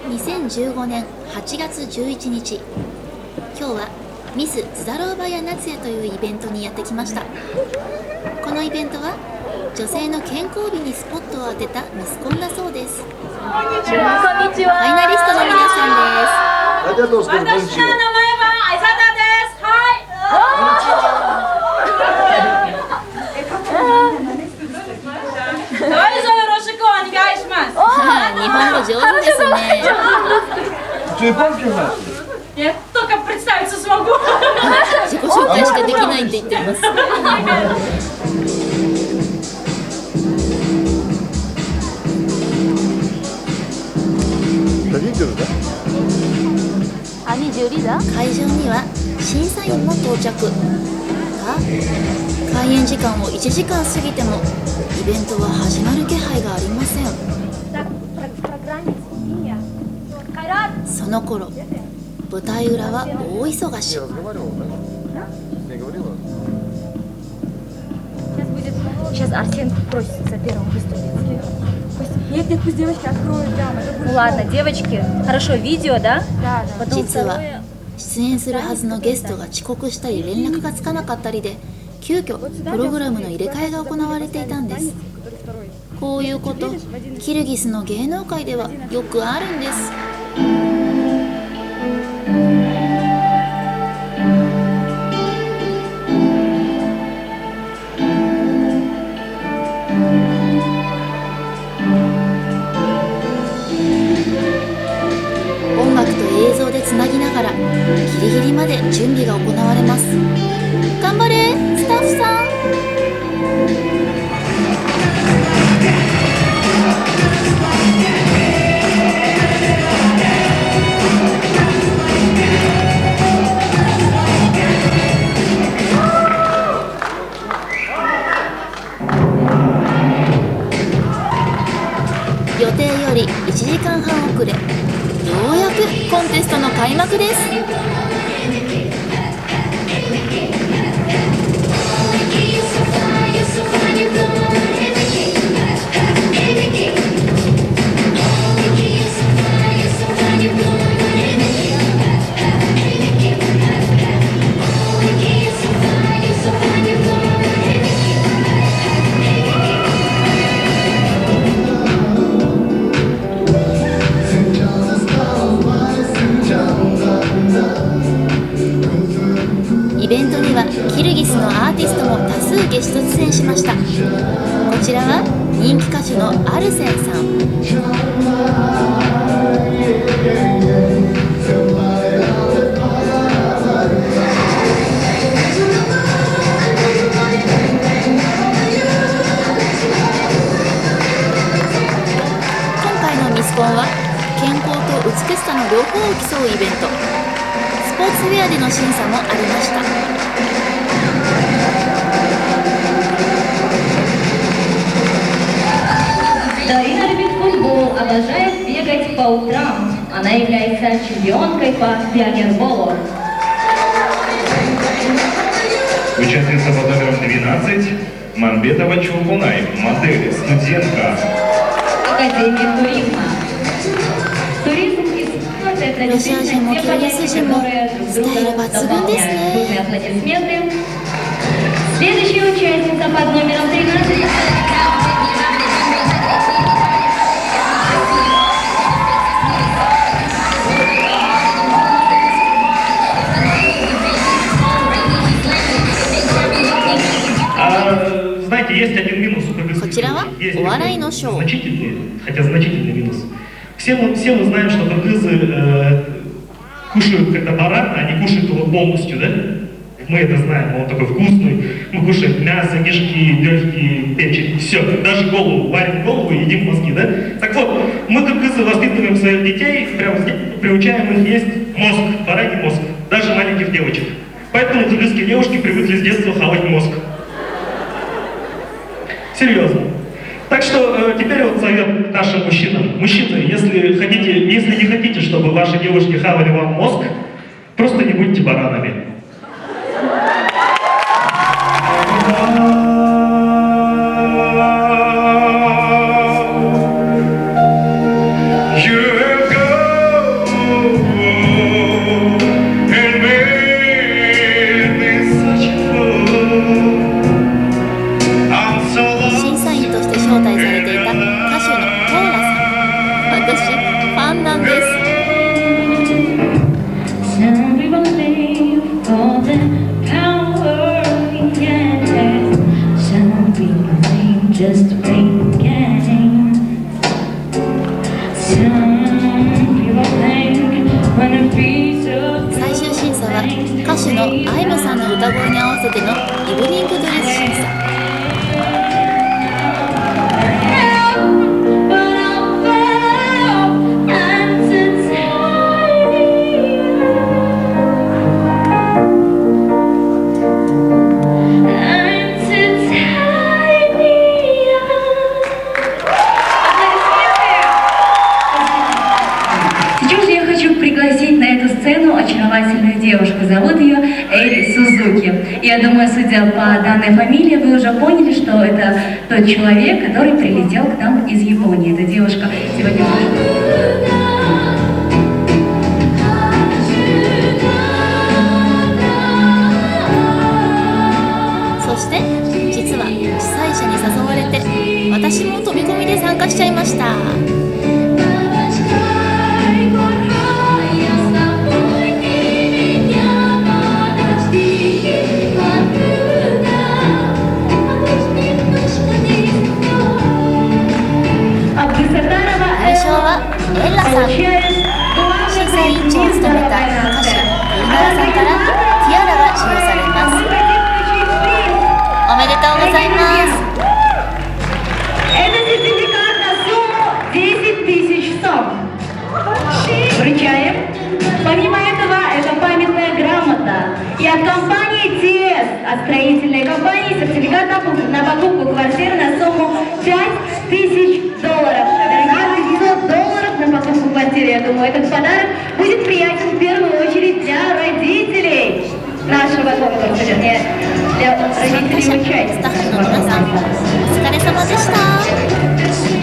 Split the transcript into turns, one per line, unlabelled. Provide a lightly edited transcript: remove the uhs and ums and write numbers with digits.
2015年8月11日、今日はミスズダローバヤ夏也というイベントにやってきました。このイベントは女性の健康美にスポットを当てたミスコンだそうです。
こんにちは。こんにちは。
ファイナリストの皆さんです。
ありがとうございます。
私の名前は愛沙汰です。どうぞよろしくお願いします。
日本語上手ですね。
Я только представиться смогу.
自己紹介しかできないって言ってます。会場には審査員も到着が、開演時間を1時間過ぎてもイベントは始まる気配がありません。その頃、舞台裏は大忙し。
Сейчас Арсен просится первым выступить. Нет, пусть девочки откроют прямо. Ну ладно, девочки, хорошо, видео, да? Да, да.
実は出演するはずのゲストが遅刻したり連絡がつかなかったりで、急遽プログラムの入れ替えが行われていたんです。こういうこと、キルギスの芸能界ではよくあるんです。音楽と映像でつなぎながらギリギリまで準備が行われます。頑張れスタッフさん。予定より1時間半遅れ、ようやくコンテストの開幕です。イベントにはキルギスのアーティストも多数ゲスト出演しました。こちらは人気歌手のアルセンさん。今回のミスコンは健康と美しさの両方を競うイベント。スポーツウェアでの審査もありました。
Дарина любит футбол, обожает бегать по утрам. Она является чемпионкой по флягерболу.
Участница под номером 12 Манбетова Чулпунай, модель, студентка.
Академия туризма. Туризм это
ロシア人もキルギス人もスタイル抜群ですね。
аплодисменты. Следующая участница под номером 13.
Знаете, есть один минус у кыргызских.
こちらはお笑いのショー。
Значительный, хотя значительный минус. Все мы знаем, что кыргызы кушают когда баран, они кушают его полностью, да? Мы это знаем, он такой вкусный. Мы кушаем мясо, кишки, легкие, печень, все. Даже голову, варим голову и едим мозги, да? Так вот, мы кыргызы воспитываем своих детей, прямо приучаем их есть мозг, бараний мозг, даже маленьких девочек. Поэтому кыргызские девушки привыкли с детства хавать мозг. Серьезно. Так что теперь вот совет нашим мужчинам. Мужчины, если не хотите, чтобы ваши девушки хавали вам мозг, просто не будьте баранами. You have gone.
手のアイムさんの歌声に合わせてのイブニングドレス審査。
Сейчас я хочу пригласить на эту сцену очаровательную девушку. Зовут ее Эри Сузуки. Я думаю, судя по данной фамилии, вы уже поняли, что это тот человек, который прилетел к нам из Японии. Эта девушка сегодня...
そして実は主催者に誘われて私も飛び込みで参加しちゃいました。優勝はエンラさん。審査委員長を務めた歌手ユイナラさんからティアラが授与されます。おめでとうございます。
Это сертификат на сумму 10 тысяч сом. Вручаем. Помимо этого, это памятная грамота. И от компании TS, от строительной компании, сертификат на покупку квартиры на сумму $5000. Дорогие, $500 на покупку квартиры. Я думаю, этот подарок будет приятен в первую очередь для родителей нашего конкурса, вернее, для
参加者、
родителей
スタッフの皆
участников.
さん、お疲れ様でした。